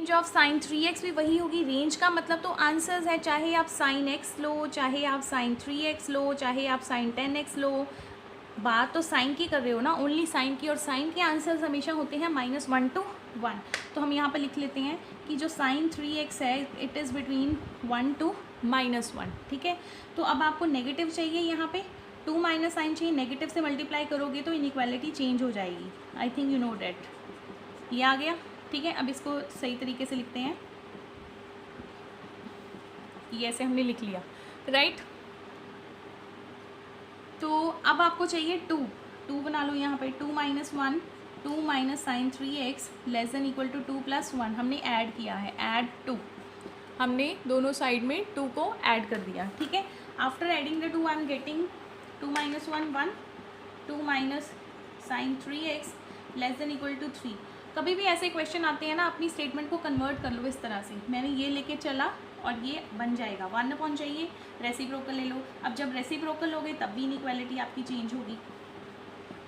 Range of sine 3x भी वही होगी। रेंज का मतलब तो आंसर्स है, चाहे आप साइन x लो, चाहे आप साइन 3x लो, चाहे आप साइन 10x लो, बात तो साइन की कर रहे हो ना, ओनली साइन की। और साइन के आंसर्स हमेशा होते हैं -1 to 1। तो हम यहाँ पर लिख लेते हैं कि जो साइन 3x है इट इज़ बिटवीन 1 to -1, ठीक है। तो अब आपको नेगेटिव चाहिए, यहाँ पे 2 माइनस साइन चाहिए, नेगेटिव से मल्टीप्लाई करोगे तो इनइक्वालिटी चेंज हो जाएगी। I think you know that. ये आ गया, ठीक है। अब इसको सही तरीके से लिखते हैं, ये ऐसे हमने लिख लिया, राइट। तो अब आपको चाहिए 2 बना लो यहाँ पे, 2 minus 1, 2 minus sign 3x less than equal to 2 + 1। हमने ऐड किया है, ऐड 2, हमने दोनों साइड में 2 को ऐड कर दिया, ठीक है। After adding the 2 I am getting 2 minus 1 1, 2 minus sign 3x less than equal to 3। कभी भी ऐसे क्वेश्चन आते हैं ना, अपनी स्टेटमेंट को कन्वर्ट कर लो इस तरह से। मैंने ये लेके चला और ये बन जाएगा 1 अपॉन, चाहिए रेसिप्रोकल ले लो। अब जब रेसिप्रोकल लोगे तब भी इनइक्वालिटी आपकी चेंज होगी,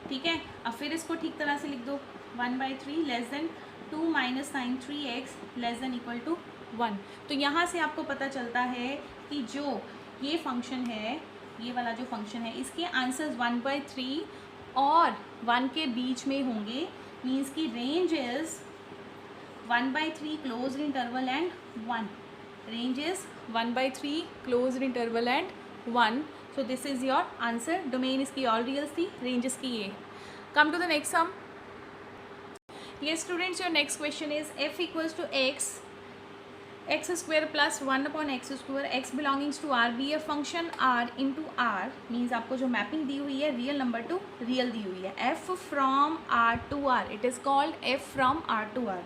ठीक है। अब फिर इसको ठीक तरह से लिख दो, 1/3 less than 2 minus sign 3x less than equal to 1। तो यहाँ से आपको पता चलता है कि जो ये फंक्शन है, ये वाला जो फंक्शन है, इसके आंसर्स 1/3 और 1 के बीच में होंगे। मीन्स की range is 1/3 closed interval and 1। Range is 1/3 closed interval and 1। So this is your answer. Domain इसकी ऑल रियल्स थी, रेंज इसकी ये। Come to the next sum. ये students, your next question is f equals to x square plus 1 upon x square, x belongings to r be a function r into r। Means आपको जो mapping दी हुई है real number to real दी हुई है, f from r to r, it is called f from r to r।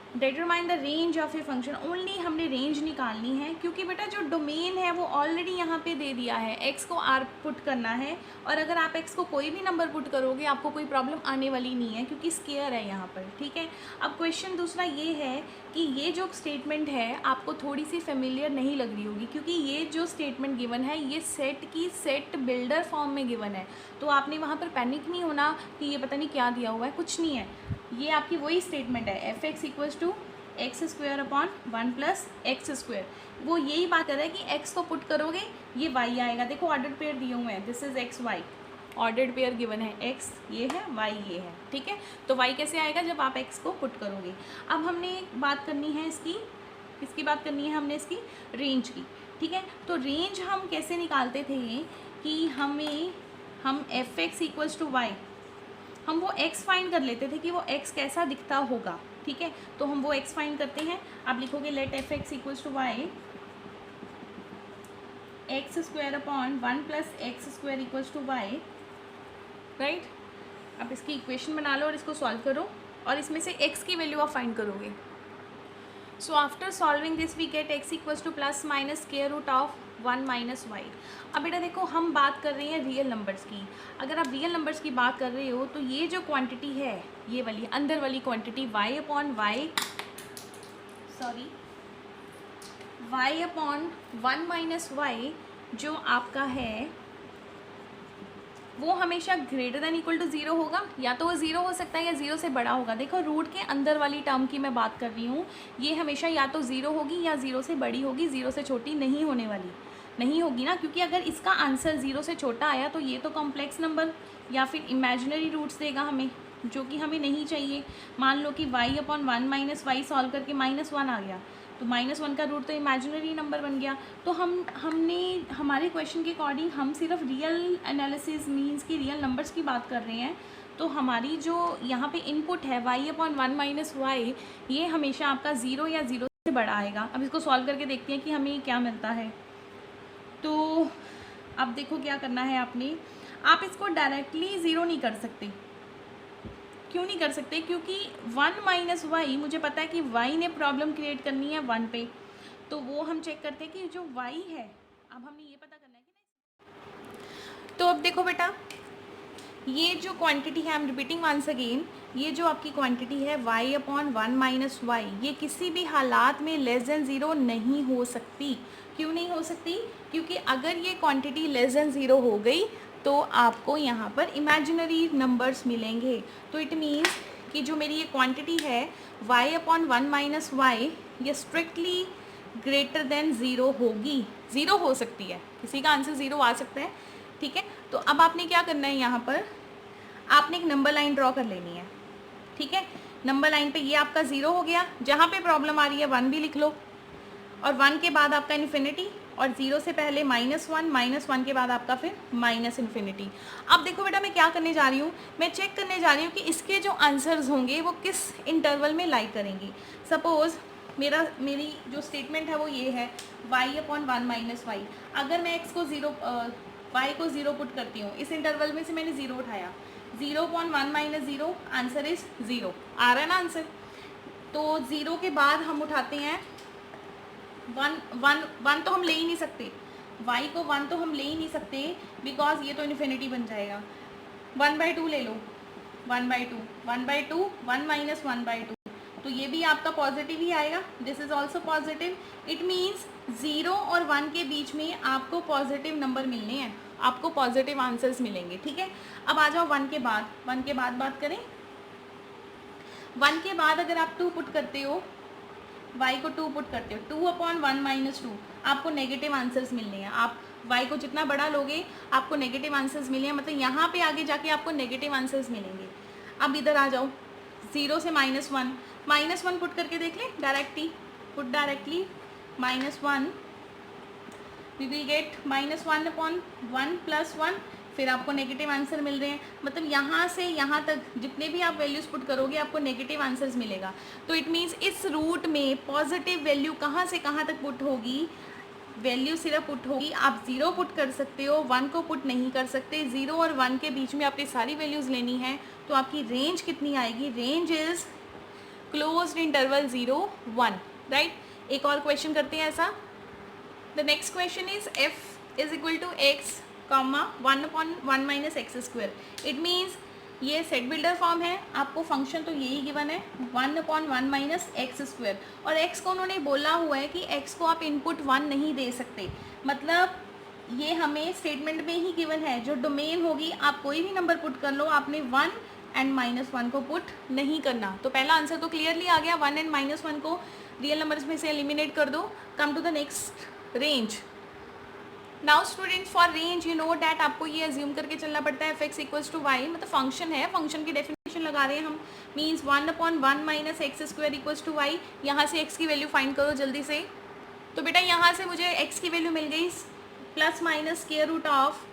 Determine the range of a function. Only हमने range निकालनी है, क्योंकि बेटा जो डोमेन है वो ऑलरेडी यहाँ पे दे दिया है, x को r पुट करना है। और अगर आप x को कोई भी नंबर पुट करोगे आपको कोई प्रॉब्लम आने वाली नहीं है, क्योंकि स्केयर है यहाँ पर, ठीक है। अब क्वेश्चन दूसरा ये है कि ये जो स्टेटमेंट है आपको थोड़ी सी फेमिलियर नहीं लग रही होगी, क्योंकि ये जो स्टेटमेंट गिवन है ये सेट बिल्डर फॉर्म में गिवन है। तो आपने वहाँ पर पैनिक नहीं होना कि ये पता नहीं क्या दिया हुआ है, कुछ नहीं है। ये आपकी वही स्टेटमेंट है, f(x) equals to x square upon 1 plus x square. वो यही बात कर रहा है कि x को पुट करोगे ये y आएगा। देखो ऑर्डर्ड पेयर दिए हुए हैं, this is x y, ordered pair given है, x ये है y ये है, ठीक है। तो y कैसे आएगा जब आप x को पुट करोगे। अब हमने बात करनी है इसकी बात करनी है हमने इसकी रेंज की, ठीक है। तो रेंज हम कैसे निकालते थे कि हम f(x) इक्वल्स टू y, हम वो x फाइंड कर लेते थे कि वो x कैसा दिखता होगा, ठीक है। तो हम वो x फाइंड करते हैं। आप लिखोगे let f(x) equals to y, x square upon 1 plus x square equals to y, right. अब इसकी इक्वेशन बना लो और इसको सॉल्व करो और इसमें से x की वैल्यू आप फाइंड करोगे। So after solving this we get x equals to plus minus square root of 1 minus y. अब बेटा देखो हम बात कर रहे हैं रियल नंबर्स की। अगर आप रियल नंबर्स की बात कर रहे हो तो ये जो क्वांटिटी है, ये वाली अंदर वाली quantity y upon 1 minus y जो आपका है वो हमेशा ग्रेटर देन इक्वल टू 0 होगा। या तो वो 0 हो सकता है या 0 से बड़ा होगा। देखो रूट के अंदर वाली टर्म की मैं बात कर रही हूँ, ये हमेशा या तो 0 होगी या 0 से बड़ी होगी, 0 से छोटी नहीं होने वाली, नहीं होगी ना। क्योंकि अगर इसका आंसर 0 से छोटा आया तो ये तो कॉम्प्लेक्स नंबर या फिर इमेजिनरी रूट्स देगा हमें, जो कि हमें नहीं चाहिए। मान लो कि y upon 1 minus y solve करके -1 आ गया, तो -1 का रूट तो इमेजिनरी नंबर बन गया। तो हमने हमारे क्वेश्चन के अकॉर्डिंग हम सिर्फ रियल एनालिसिस मीन्स की रियल नंबर्स की बात कर रहे हैं। तो हमारी जो यहाँ पे इनपुट है y अपॉन 1 माइनस वाई, ये हमेशा आपका 0 या 0 से बड़ा आएगा। अब इसको सॉल्व करके देखते हैं कि हमें क्या मिलता है। तो अब देखो क्या करना है आपने, आप इसको डायरेक्टली 0 नहीं कर सकते। क्यों नहीं कर सकते? क्योंकि 1 माइनस वाई, मुझे पता है कि y ने प्रॉब्लम क्रिएट करनी है 1 पे, तो वो हम चेक करते हैं कि जो y है, अब हमने ये पता करना है कि नहीं। तो अब देखो बेटा, ये जो क्वांटिटी है, I am repeating once again, ये जो आपकी क्वांटिटी है y अपॉन 1 माइनस वाई, ये किसी भी हालात में लेस देन 0 नहीं हो सकती। क्यों नहीं हो सकती? क्योंकि अगर ये क्वांटिटी लेस देन 0 हो गई तो आपको यहाँ पर इमेजिनरी नंबर्स मिलेंगे। तो इट मीन्स कि जो मेरी ये क्वांटिटी है y अपॉन 1 माइनस वाई, ये स्ट्रिक्टली ग्रेटर देन ज़ीरो होगी। ज़ीरो हो सकती है, किसी का आंसर ज़ीरो आ सकता है, ठीक है। तो अब आपने क्या करना है, यहाँ पर आपने एक नंबर लाइन ड्रॉ कर लेनी है, ठीक है। नंबर लाइन पे ये आपका ज़ीरो हो गया, जहाँ पे प्रॉब्लम आ रही है 1 भी लिख लो, और 1 के बाद आपका इन्फिनिटी, और 0 से पहले -1 के बाद आपका फिर माइनस इन्फिनिटी। अब देखो बेटा मैं क्या करने जा रही हूँ, मैं चेक करने जा रही हूँ कि इसके जो आंसर्स होंगे वो किस इंटरवल में लाई करेंगी। सपोज़ मेरी जो स्टेटमेंट है वो ये है y अपॉन 1 माइनस वाई। अगर मैं x को y को 0 पुट करती हूँ, इस इंटरवल में से मैंने 0 उठाया, 0 अपॉन 1 माइनस 0, आंसर इज 0। आ रहा है ना आंसर। तो 0 के बाद हम उठाते हैं 1 तो हम ले ही नहीं सकते, y को 1 तो हम ले ही नहीं सकते, बिकॉज ये तो इन्फिनिटी बन जाएगा। 1/2 ले लो, 1/2 1/2 1 माइनस 1/2, तो ये भी आपका पॉजिटिव ही आएगा, this is also positive. It means 0 और 1 के बीच में आपको पॉजिटिव नंबर मिलने हैं, आपको पॉजिटिव आंसर्स मिलेंगे, ठीक है। अब आ जाओ 1 के बाद बात करें। 1 के बाद अगर आप 2 पुट करते हो, y को 2 पुट करते हो, 2 अपॉन 1 माइनस 2, आपको नेगेटिव आंसर्स मिलने हैं। आप y को जितना बड़ा लोगे आपको नेगेटिव आंसर्स मिले हैं, मतलब यहाँ पे आगे जाके आपको नेगेटिव आंसर्स मिलेंगे। अब इधर आ जाओ, 0 से -1 पुट करके देख लें, directly -1, we will get -1 upon 1 plus 1, फिर आपको नेगेटिव आंसर मिल रहे हैं। मतलब यहाँ से यहाँ तक जितने भी आप वैल्यूज़ पुट करोगे आपको नेगेटिव आंसर्स मिलेगा। तो इट मीन्स इस रूट में पॉजिटिव वैल्यू कहाँ से कहाँ तक पुट होगी, वैल्यू सिर्फ पुट होगी, आप 0 पुट कर सकते हो, 1 को पुट नहीं कर सकते। 0 और 1 के बीच में आपने सारी वैल्यूज़ लेनी है, तो आपकी रेंज कितनी आएगी, range is closed interval 0 1, right. एक और क्वेश्चन करते हैं ऐसा। The next question is f is equal to x, 1 upon 1 minus x square. It means ये सेट बिल्डर फॉर्म है, आपको फंक्शन तो यही गिवन है 1 अपॉन 1 माइनस एक्स स्क्वायर, और x को उन्होंने बोला हुआ है कि x को आप इनपुट 1 नहीं दे सकते। मतलब ये हमें स्टेटमेंट में ही गिवन है, जो डोमेन होगी आप कोई भी नंबर पुट कर लो, आपने 1 एंड -1 को पुट नहीं करना। तो पहला आंसर तो क्लियरली आ गया, 1 एंड -1 को रियल नंबर्स में से एलिमिनेट कर दो। Come to the next, range. Now student, for range you know that आपको ये अज्यूम करके चलना पड़ता है f(x) इक्वल्स टू y, मतलब फंक्शन है, फंक्शन की डेफिनेशन लगा रहे हैं हम, means 1 upon 1 minus x square equals to y। यहाँ से x की वैल्यू फाइंड करो जल्दी से। तो बेटा यहाँ से मुझे x की वैल्यू मिल गई plus minus square root of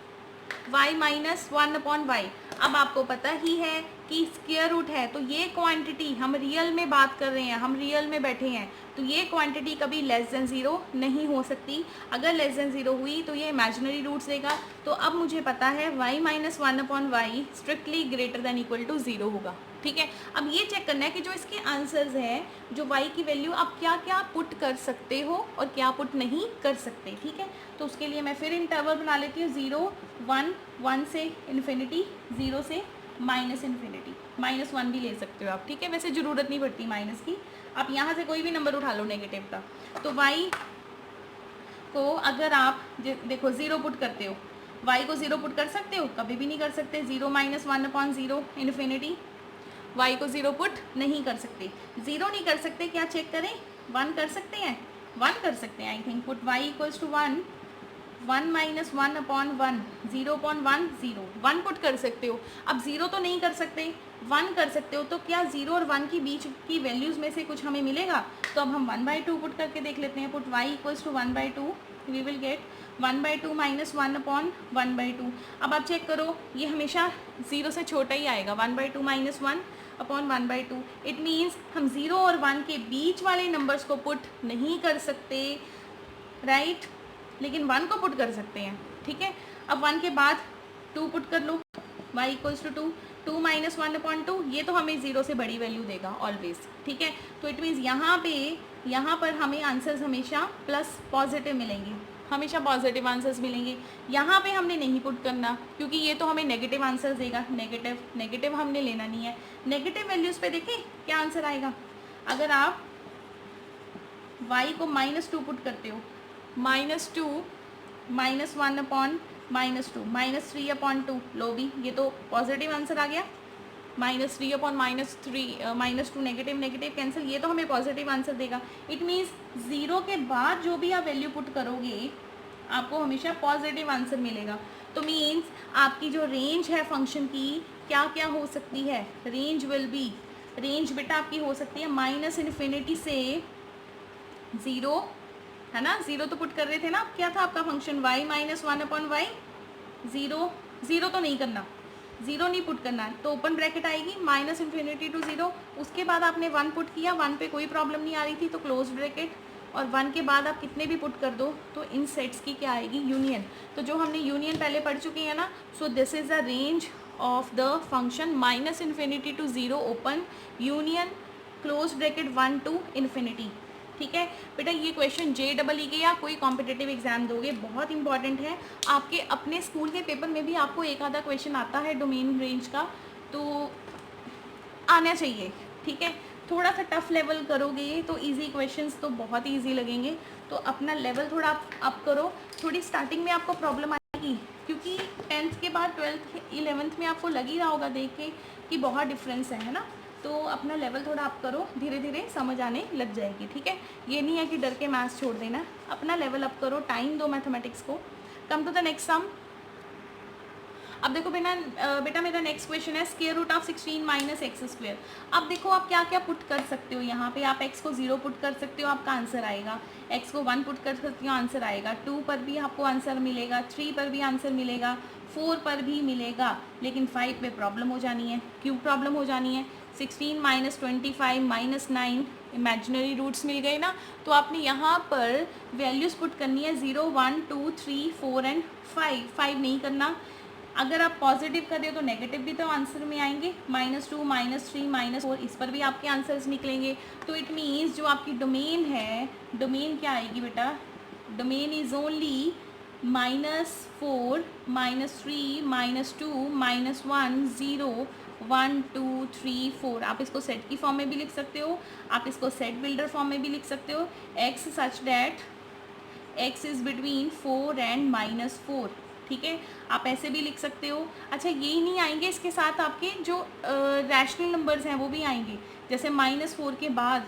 y minus 1 upon y। अब आपको पता ही है कि स्क्वायर रूट है, तो ये क्वांटिटी हम रियल में बात कर रहे हैं, हम रियल में बैठे हैं, तो ये क्वांटिटी कभी लेस देन 0 नहीं हो सकती। अगर लेस देन 0 हुई तो ये इमेजिनरी रूट्स देगा। तो अब मुझे पता है y minus 1 upon y strictly greater than equal to 0 होगा, ठीक है। अब ये चेक करना है कि जो इसके आंसर्स हैं, जो y की वैल्यू आप क्या क्या पुट कर सकते हो और क्या पुट नहीं कर सकते, ठीक है। तो उसके लिए मैं फिर इंटरवल बना लेती हूँ, 0 1 1 से इन्फिनिटी, 0 से माइनस इन्फिनिटी, -1 भी ले सकते हो आप, ठीक है। वैसे ज़रूरत नहीं पड़ती माइनस की, आप यहाँ से कोई भी नंबर उठा लो नेगेटिव का। तो y को अगर आप देखो 0 पुट करते हो, y को 0 पुट कर सकते हो, कभी भी नहीं कर सकते। 0 माइनस 1 अपॉन 0 इन्फिनिटी, y को 0 पुट नहीं कर सकते। 0 नहीं कर सकते, क्या चेक करें, 1 कर सकते हैं, 1 कर सकते हैं I think. Put y equals to 1, 1 minus 1 upon 1, 0 upon 1 0, 1 put कर सकते हो। अब 0 तो नहीं कर सकते, 1 कर सकते हो, तो क्या 0 और 1 की बीच की वैल्यूज़ में से कुछ हमें मिलेगा। तो अब हम 1/2 पुट करके देख लेते हैं। Put y equals to 1/2, we will get 1/2 minus 1 upon 1/2। अब आप चेक करो, ये हमेशा 0 से छोटा ही आएगा, 1/2 माइनस 1 अपॉन 1/2। इट मीन्स हम 0 और 1 के बीच वाले नंबर्स को पुट नहीं कर सकते, राइट, लेकिन 1 को पुट कर सकते हैं, ठीक है। अब 1 के बाद 2 पुट कर लो, y equals to 2, 2 minus 1 upon 2, ये तो हमें 0 से बड़ी वैल्यू देगा ऑलवेज, ठीक है। तो इट मीन्स यहाँ पर हमें आंसर्स हमेशा प्लस पॉजिटिव मिलेंगे, हमेशा पॉजिटिव आंसर्स मिलेंगे। यहाँ पे हमने नहीं पुट करना, क्योंकि ये तो हमें नेगेटिव आंसर्स देगा, नेगेटिव हमने लेना नहीं है। नेगेटिव वैल्यूज़ पे देखें क्या आंसर आएगा। अगर आप y को -2 पुट करते हो, -2 माइनस 1 अपॉन -2, -3 अपॉन 2, लो भी, ये तो पॉजिटिव आंसर आ गया, -3 अपॉन -2 नेगेटिव नेगेटिव कैंसिल, ये तो हमें पॉजिटिव आंसर देगा। इट मीन्स 0 के बाद जो भी आप वैल्यू पुट करोगे आपको हमेशा पॉजिटिव आंसर मिलेगा। तो मीन्स आपकी जो रेंज है फंक्शन की क्या क्या हो सकती है, रेंज विल बी, रेंज बेटा आपकी हो सकती है -∞ से 0, है ना, 0 तो पुट कर रहे थे ना, क्या था आपका फंक्शन y -1 अपॉन y, 0 तो नहीं करना, 0 नहीं पुट करना, तो ओपन ब्रैकेट आएगी -∞ टू 0, उसके बाद आपने 1 पुट किया, 1 पे कोई प्रॉब्लम नहीं आ रही थी तो क्लोज ब्रैकेट, और 1 के बाद आप कितने भी पुट कर दो तो इन सेट्स की क्या आएगी, यूनियन। तो जो हमने यूनियन पहले पढ़ चुके हैं ना, so this is the range of the function -∞ to 0 open union close bracket 1 to infinity. ठीक है बेटा, ये क्वेश्चन JEE के या कोई कॉम्पिटिटिव एग्जाम दोगे बहुत इंपॉर्टेंट है। आपके अपने स्कूल के पेपर में भी आपको एक आधा क्वेश्चन आता है डोमेन रेंज का, तो आना चाहिए। ठीक है, थोड़ा सा टफ लेवल करोगे तो इजी क्वेश्चंस तो बहुत इजी लगेंगे, तो अपना लेवल थोड़ा अप करो। थोड़ी स्टार्टिंग में आपको प्रॉब्लम आएगी क्योंकि 10th के बाद 12th 11th में आपको लग ही रहा होगा देख के कि बहुत डिफरेंस है ना, तो अपना लेवल थोड़ा अप करो, धीरे धीरे समझ आने लग जाएगी। ठीक है, ये नहीं है कि डर के मैथ्स छोड़ देना, अपना लेवल अप करो, टाइम दो मैथमेटिक्स को। Come to the next sum. अब देखो बेटा मेरा नेक्स्ट क्वेश्चन है square root of 16 minus x square. अब देखो आप क्या क्या पुट कर सकते हो यहाँ पे, आप x को 0 पुट कर सकते हो, आपका आंसर आएगा, x को 1 पुट कर सकते हो, आंसर आएगा, 2 पर भी आपको आंसर मिलेगा, 3 पर भी आंसर मिलेगा, 4 पर भी मिलेगा, लेकिन 5 पे प्रॉब्लम हो जानी है। क्यों प्रॉब्लम हो जानी है, 16 माइनस 25 माइनस 9 इमेजिनरी रूट्स मिल गए ना, तो आपने यहाँ पर वैल्यूज़ पुट करनी है 0 1 2 3 4 एंड 5 नहीं करना। अगर आप पॉजिटिव कर रहे हो तो नेगेटिव भी तो आंसर में आएंगे, -2 -3 -4, इस पर भी आपके आंसर्स निकलेंगे। तो इट मीन्स जो आपकी डोमेन है, डोमेन क्या आएगी बेटा, डोमेन इज़ ओनली -4 -3 -2 -1 0 1 2 3 4। आप इसको सेट की फॉर्म में भी लिख सकते हो, आप इसको सेट बिल्डर फॉर्म में भी लिख सकते हो, x such that x is between 4 and -4। ठीक है, आप ऐसे भी लिख सकते हो। अच्छा, यही नहीं आएंगे, इसके साथ आपके जो रैशनल नंबर्स हैं वो भी आएंगे, जैसे -4 के बाद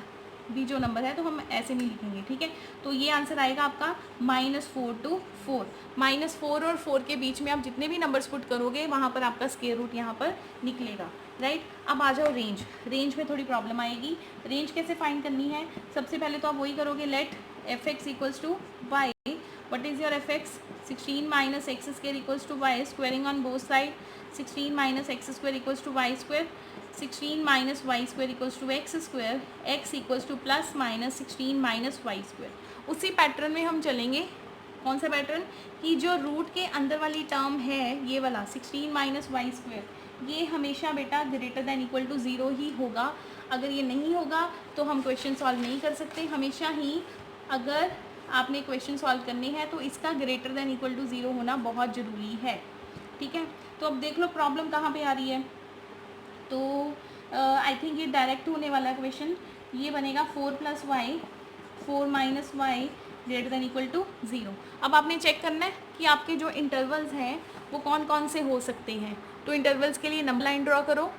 भी जो नंबर है तो हम ऐसे नहीं लिखेंगे। ठीक है, तो ये आंसर आएगा आपका -4 to 4। -4 और 4 के बीच में आप जितने भी नंबर्स पुट करोगे वहाँ पर आपका स्क्वायर रूट यहाँ पर निकलेगा। राइट, अब आ जाओ रेंज। रेंज में थोड़ी प्रॉब्लम आएगी। रेंज कैसे फाइंड करनी है, सबसे पहले तो आप वही करोगे, let f(x) equals to y, what is your f(x), 16 minus x square equals to y, squaring on both side, 16 minus x square equals to y square, 16 minus y square equals to x square, x equals to plus minus 16 minus y square। उसी pattern में हम चलेंगे। कौन सा pattern, कि जो root के अंदर वाली टर्म है ये वाला 16 माइनस वाई स्क्वायर, ये हमेशा बेटा ग्रेटर दैन इक्वल टू 0 ही होगा। अगर ये नहीं होगा तो हम क्वेश्चन सॉल्व नहीं कर सकते। हमेशा ही अगर आपने क्वेश्चन सॉल्व करने हैं तो इसका ग्रेटर दैन इक्वल टू 0 होना बहुत ज़रूरी है। ठीक है, तो अब देख लो प्रॉब्लम कहाँ पे आ रही है। तो आई थिंक ये डायरेक्ट होने वाला क्वेश्चन, ये बनेगा 4 + y 4 - y greater than equal to 0। अब आपने चेक करना है कि आपके जो इंटरवल्स हैं वो कौन कौन से हो सकते हैं। तो इंटरवल्स के लिए नंबर लाइन ड्रॉ करो।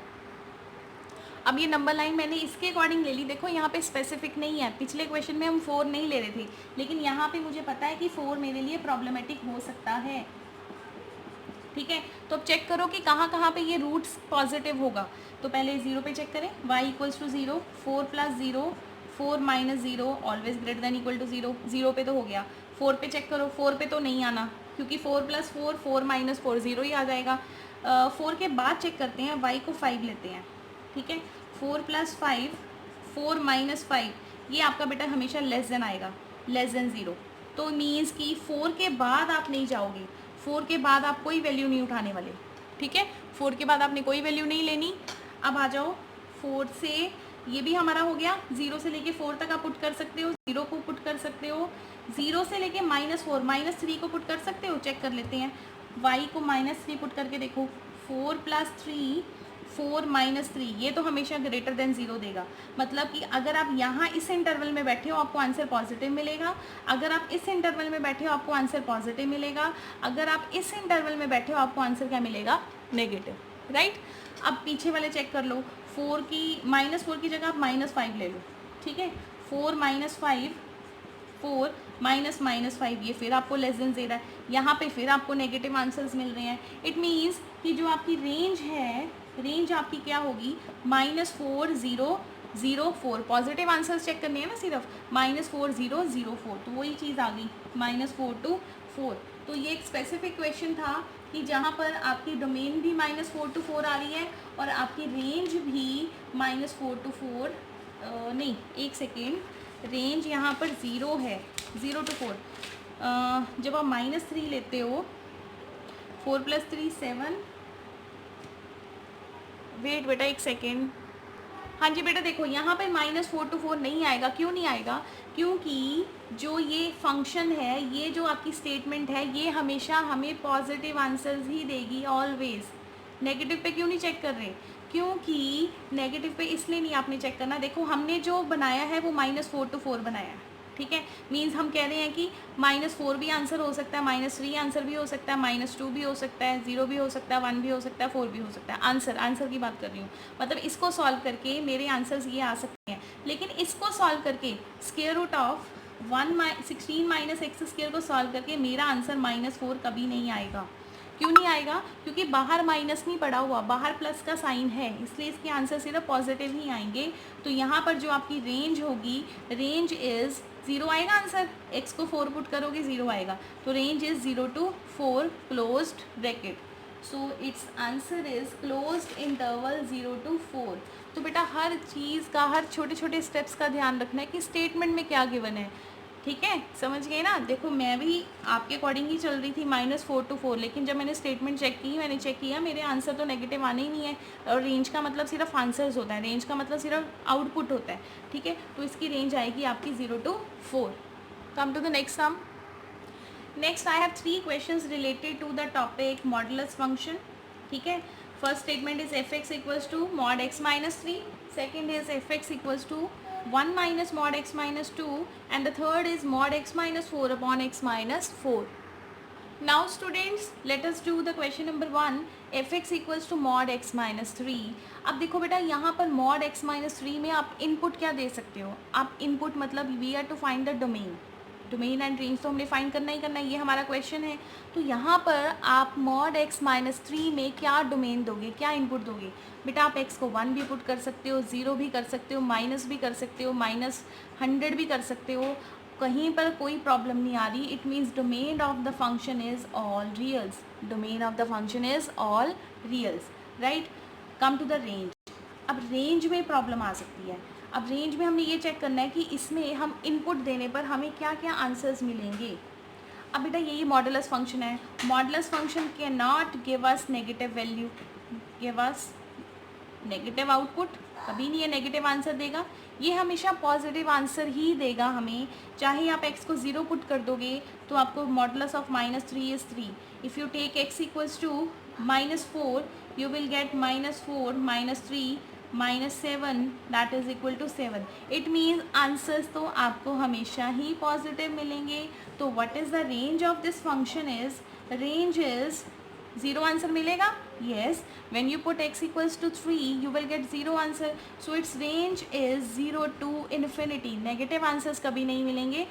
अब ये नंबर लाइन मैंने इसके अकॉर्डिंग ले ली। देखो यहाँ पे स्पेसिफिक नहीं है, पिछले क्वेश्चन में हम 4 नहीं ले रहे थे, लेकिन यहाँ पे मुझे पता है कि 4 मेरे लिए प्रॉब्लमेटिक हो सकता है। ठीक है, तो अब चेक करो कि कहाँ कहाँ पे ये रूट्स पॉजिटिव होगा। तो पहले 0 पे चेक करें, y equals to 0, 4 + 0 4 - 0 always greater than equal to 0। 0 पे तो हो गया। 4 पे चेक करो, 4 पे तो नहीं आना क्योंकि 4 + 4 4 - 4 0 ही आ जाएगा। 4 के बाद चेक करते हैं, y को 5 लेते हैं। ठीक है, 4 + 5 4 - 5 ये आपका बेटा हमेशा लेस देन आएगा, लेस देन 0। तो मीन्स कि 4 के बाद आप नहीं जाओगे, 4 के बाद आप कोई वैल्यू नहीं उठाने वाले। ठीक है, 4 के बाद आपने कोई वैल्यू नहीं लेनी। अब आ जाओ 4 से, ये भी हमारा हो गया। 0 से लेके 4 तक आप पुट कर सकते हो, 0 को पुट कर सकते हो। 0 से लेके -4 -3 को पुट कर सकते हो। चेक कर लेते हैं, y को -3 पुट करके देखो, 4 + 3 4 - 3 ये तो हमेशा ग्रेटर देन 0 देगा। मतलब कि अगर आप यहाँ इस इंटरवल में बैठे हो आपको आंसर पॉजिटिव मिलेगा, अगर आप इस इंटरवल में बैठे हो आपको आंसर पॉजिटिव मिलेगा, अगर आप इस इंटरवल में बैठे हो आपको आंसर क्या मिलेगा, नेगेटिव। राइट। अब पीछे वाले चेक कर लो, 4 की -4 की जगह आप -5 ले लो, ठीक है। 4 - 5, 4 -5, ये फिर आपको लेस देन दे रहा है, यहाँ पे फिर आपको नेगेटिव आंसर्स मिल रहे हैं। इट मीन्स कि जो आपकी रेंज है, रेंज आपकी क्या होगी, -4 0 0 4। पॉजिटिव आंसर्स चेक करने हैं ना सिर्फ, -4 0 0 4, तो वही चीज़ आ गई -4 to 4। तो ये एक स्पेसिफिक क्वेश्चन था कि जहाँ पर आपकी डोमेन भी -4 to 4 आ रही है और आपकी रेंज भी -4 to 4, नहीं एक सेकेंड, रेंज यहाँ पर 0 है, 0 to 4। जब आप -3 लेते हो, 4 + 3 7, वेट बेटा एक सेकेंड, हाँ जी बेटा देखो यहाँ पे -4 to 4 नहीं आएगा। क्यों नहीं आएगा, क्योंकि जो ये फंक्शन है, ये जो आपकी स्टेटमेंट है, ये हमेशा हमें पॉजिटिव आंसर्स ही देगी ऑलवेज। नेगेटिव पे क्यों नहीं चेक कर रहे, क्योंकि नेगेटिव पे इसलिए नहीं आपने चेक करना, देखो हमने जो बनाया है वो -4 to 4 बनाया है, ठीक है। मीन्स हम कह रहे हैं कि -4 भी आंसर हो सकता है, -3 आंसर भी हो सकता है, -2 भी हो सकता है, 0 भी हो सकता है, 1 भी हो सकता है, 4 भी हो सकता है। आंसर की बात कर रही हूँ, मतलब इसको सॉल्व करके मेरे आंसर्स ये आ सकते हैं। लेकिन इसको सॉल्व करके स्क्वायर रूट ऑफ 16 - x² को सॉल्व करके मेरा आंसर -4 कभी नहीं आएगा। क्यों नहीं आएगा, क्योंकि बाहर माइनस नहीं पड़ा हुआ, बाहर प्लस का साइन है, इसलिए इसके आंसर सिर्फ पॉजिटिव ही आएंगे। तो यहाँ पर जो आपकी रेंज होगी, रेंज इज़ 0 आएगा आंसर, x को 4 पुट करोगे 0 आएगा, तो range is 0 to 4 closed bracket. So it's answer is closed interval 0 to 4। तो बेटा हर चीज़ का, हर छोटे छोटे स्टेप्स का ध्यान रखना है कि स्टेटमेंट में क्या गिवन है, ठीक है, समझ गए ना। देखो मैं भी आपके अकॉर्डिंग ही चल रही थी -4 to 4, लेकिन जब मैंने स्टेटमेंट चेक की, मैंने चेक किया मेरे आंसर तो नेगेटिव आने ही नहीं है। और रेंज का मतलब सिर्फ आंसर्स होता है, रेंज का मतलब सिर्फ आउटपुट होता है, ठीक है। तो इसकी रेंज आएगी आपकी 0 to 4। Come to the next sum. Next I have 3 questions related to the topic modulus function, ठीक है। First statement is f(x) = mod x - 3, second is f(x) = 1 - mod x - 2, and the third is mod x - 4 upon x - 4. Now students, let us do the question number 1, f(x) = mod x - 3। अब देखो बेटा यहाँ पर mod x - 3 में आप input क्या दे सकते हो, आप इनपुट मतलब we are to find the domain and range, तो हमने फाइंड करना ही करना है, ये हमारा क्वेश्चन है। तो यहाँ पर आप mod x - 3 में क्या डोमेन दोगे, क्या इनपुट दोगे बेटा। आप x को 1 भी पुट कर सकते हो, 0 भी कर सकते हो, माइनस भी कर सकते हो, -100 भी कर सकते हो, कहीं पर कोई प्रॉब्लम नहीं आ रही। It means domain of the function is all reals, domain of the function is all reals, right. Come to the range. अब रेंज में प्रॉब्लम आ सकती है। अब रेंज में हमने ये चेक करना है कि इसमें हम इनपुट देने पर हमें क्या क्या आंसर्स मिलेंगे। अब बेटा यही मॉडुलस फंक्शन है, modulus function can not give us negative value, give us negative output, कभी नहीं ये नेगेटिव आंसर देगा, ये हमेशा पॉजिटिव आंसर ही देगा हमें। चाहे आप x को 0 पुट कर दोगे तो आपको modulus of -3 is 3। If you take x = -4 you will get -4 -3 -7 that is equal to 7। It means answers तो आपको हमेशा ही पॉजिटिव मिलेंगे। तो what is the range of this function is, range is 0 answer मिलेगा, yes, when you put x = 3 you will get 0 answer, so its range is 0 to infinity, negative answers कभी नहीं मिलेंगे,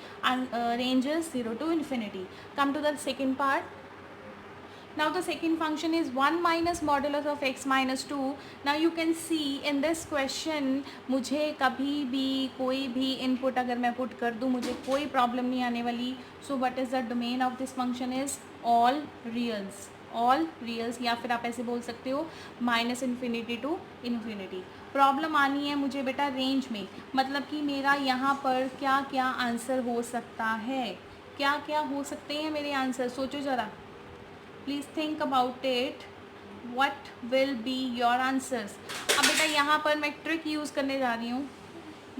range is 0 to infinity। come to the second part। now the second function is 1 minus modulus of x minus 2। now you can see in this question मुझे कभी भी कोई भी input अगर मैं पुट कर दूँ मुझे कोई प्रॉब्लम नहीं आने वाली। so what is the domain of this function is all reals, all reals, या फिर आप ऐसे बोल सकते हो -∞ to ∞। प्रॉब्लम आनी है मुझे बेटा रेंज में, मतलब कि मेरा यहाँ पर क्या क्या आंसर हो सकता है, क्या क्या हो सकते हैं मेरे आंसर, सोचो ज़रा, please think about it, what will be your answers. अब बेटा यहाँ पर मैं ट्रिक यूज़ करने जा रही हूँ,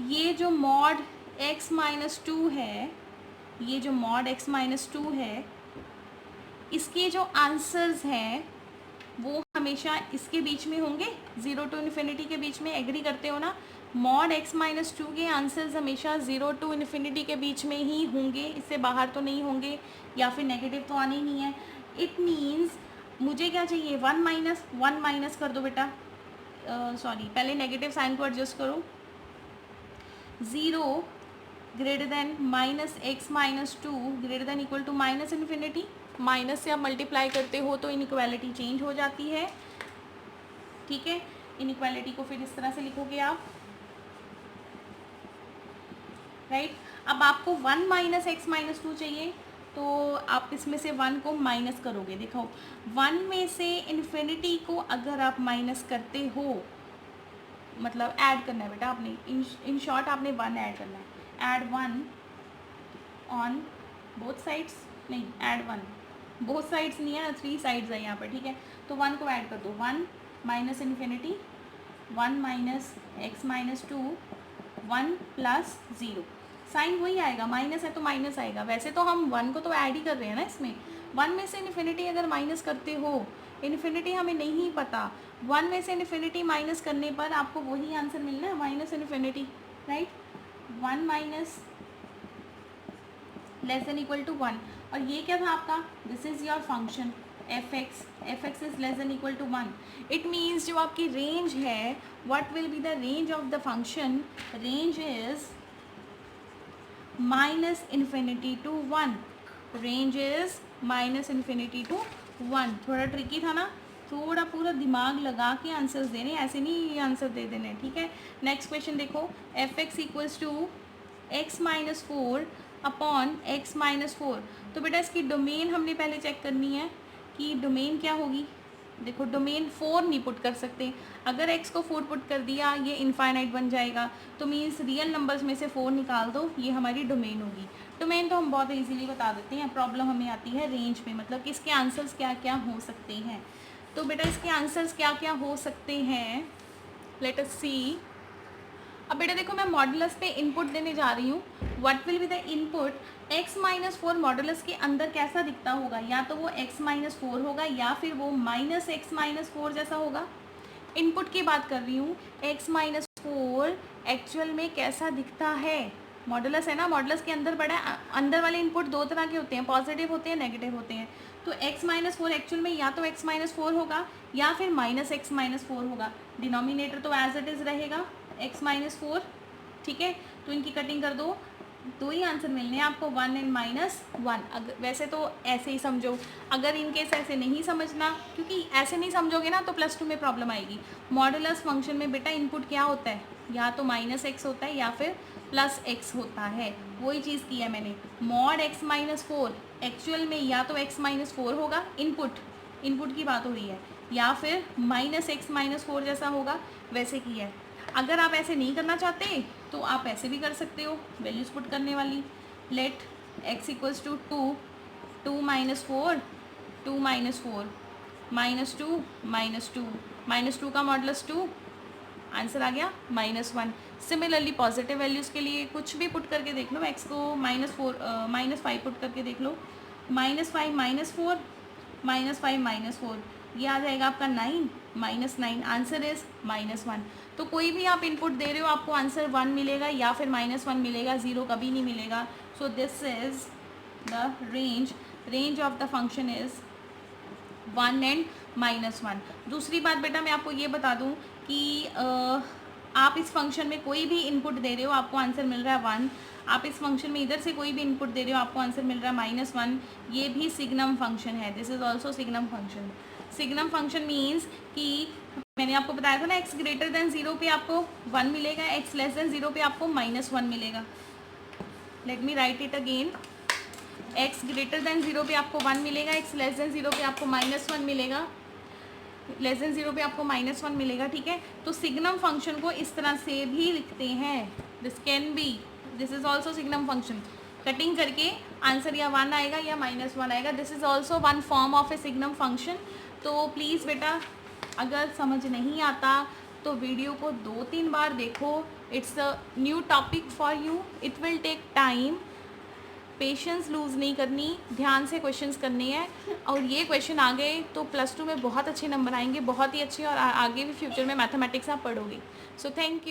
ये जो mod x - 2 है, ये जो mod x - 2 है, इसके जो आंसर्स हैं वो हमेशा इसके बीच में होंगे, 0 to infinity के बीच में, एग्री करते हो ना। mod x - 2 के आंसर्स हमेशा 0 to infinity के बीच में ही होंगे, इससे बाहर तो नहीं होंगे, या फिर नेगेटिव तो आने ही नहीं है। इट मीन्स मुझे क्या चाहिए, वन माइनस कर दो बेटा, सॉरी पहले नेगेटिव साइन को एडजस्ट करो, 0 greater than -x-2 greater than equal to -इन्फिनिटी। माइनस से आप मल्टीप्लाई करते हो तो इनइक्वालिटी चेंज हो जाती है, ठीक है। इनइक्वालिटी को फिर इस तरह से लिखोगे आप, राइट। अब आपको 1 माइनस x-2 चाहिए, तो आप इसमें से 1 को माइनस करोगे। देखो 1 में से इन्फिनिटी को अगर आप माइनस करते हो, मतलब ऐड करना है बेटा आपने, इन शॉर्ट आपने 1 ऐड करना है। ऐड 1 ऑन बोथ साइड्स, नहीं ऐड 1 बोथ साइड्स नहीं है ना, 3 साइड्स है यहाँ पर, ठीक है। तो 1 को ऐड कर दो, 1 minus infinity 1 minus x-2 1 plus 0, sign वही आएगा, माइनस है तो माइनस आएगा। वैसे तो हम 1 को तो ऐड ही कर रहे हैं ना इसमें, 1 में से इन्फिनिटी अगर माइनस करते हो, इन्फिनिटी हमें नहीं पता, 1 में से इन्फिनिटी माइनस करने पर आपको वही आंसर मिलना है, minus infinity, right. 1 minus less than equal to 1, और ये क्या था आपका, this is your function f(x) is less than equal to 1। It means जो आपकी रेंज है, what will be the range of the function, range is minus infinity to 1, range is minus infinity to 1। थोड़ा tricky था ना, थोड़ा पूरा दिमाग लगा के आंसर्स देने, ऐसे नहीं ये आंसर दे देने, ठीक है। नेक्स्ट क्वेश्चन देखो, f(x) equals to x-4 upon x-4। तो बेटा इसकी डोमेन हमने पहले चेक करनी है कि डोमेन क्या होगी। देखो डोमेन 4 नहीं पुट कर सकते, अगर x को 4 पुट कर दिया ये इनफाइनाइट बन जाएगा, तो मीन्स रियल नंबर्स में से 4 निकाल दो, ये हमारी डोमेन होगी। डोमेन तो हम बहुत इजीली बता देते हैं, प्रॉब्लम हमें आती है रेंज में, मतलब कि इसके आंसर्स क्या क्या हो सकते हैं। तो बेटा इसके आंसर्स क्या क्या हो सकते हैं, लेट अस सी। अब बेटा देखो मैं मॉडुलस पे इनपुट देने जा रही हूँ, what will be the input, x-4 modulus के अंदर कैसा दिखता होगा, या तो वो x-4 होगा या फिर वो -x-4 जैसा होगा। इनपुट की बात कर रही हूँ, x-4 एक्चुअल में कैसा दिखता है, मॉडुलस है ना, मॉडुलस के अंदर बड़ा, अंदर वाले इनपुट दो तरह के होते हैं, पॉजिटिव होते हैं, नेगेटिव होते हैं। तो x-4 एक्चुअल में या तो x-4 होगा या फिर -x-4 होगा। डिनोमिनेटर तो एज इट इज़ रहेगा x-4, ठीक है। तो इनकी कटिंग कर दो, दो ही आंसर मिलने हैं आपको, 1 एंड -1। अगर वैसे तो ऐसे ही समझो, अगर इन केस ऐसे नहीं समझना, क्योंकि ऐसे नहीं समझोगे ना तो +2 में प्रॉब्लम आएगी। मॉडुलस फंक्शन में बेटा इनपुट क्या होता है, या तो -x होता है या फिर +x होता है, वही चीज़ की है मैंने। मॉड x-4 एक्चुअल में या तो x-4 होगा, इनपुट की बात हो रही है, या फिर -x-4 जैसा होगा, वैसे की है। अगर आप ऐसे नहीं करना चाहते तो आप ऐसे भी कर सकते हो, वैल्यूज पुट करने वाली। लेट x इक्वल्स टू 2, 2 - 4, 2 - 4, -2 -2 -2 का मॉडुलस 2, आंसर आ गया -1। सिमिलरली पॉजिटिव वैल्यूज़ के लिए कुछ भी पुट करके देख लो, x को -5 पुट करके देख लो, -5 -4 -5 -4, ये आ जाएगा आपका 9 -9, आंसर इज -1। तो कोई भी आप इनपुट दे रहे हो आपको आंसर 1 मिलेगा या फिर -1 मिलेगा, 0 कभी नहीं मिलेगा। सो this is the range of the function is 1 and -1। दूसरी बात बेटा मैं आपको ये बता दूं कि आप इस फंक्शन में कोई भी इनपुट दे रहे हो आपको आंसर मिल रहा है 1, आप इस फंक्शन में इधर से कोई भी इनपुट दे रहे हो आपको आंसर मिल रहा है -1, ये भी सिग्नम फंक्शन है, this is also signum function. Signum function means कि मैंने आपको बताया था ना, x ग्रेटर देन 0 पे आपको 1 मिलेगा, x लेस देन 0 पे आपको -1 मिलेगा। Let me right it again, x greater than 0 पे आपको 1 मिलेगा, x लेस देन 0 पे आपको -1 मिलेगा, लेस देन 0 पे आपको -1 मिलेगा, ठीक है। तो सिग्नम फंक्शन को इस तरह से भी लिखते हैं, this is also signum function. Cutting करके आंसर या 1 आएगा या -1 आएगा, this is also one form of A signum function. तो प्लीज़ बेटा अगर समझ नहीं आता तो वीडियो को 2-3 बार देखो, it's a new topic for you, it will take time, patience lose नहीं करनी, ध्यान से क्वेश्चंस करने हैं, और ये क्वेश्चन आ गए तो +2 में बहुत अच्छे नंबर आएंगे, बहुत ही अच्छे, और आगे भी फ्यूचर में मैथमेटिक्स आप पढ़ोगे। So thank you.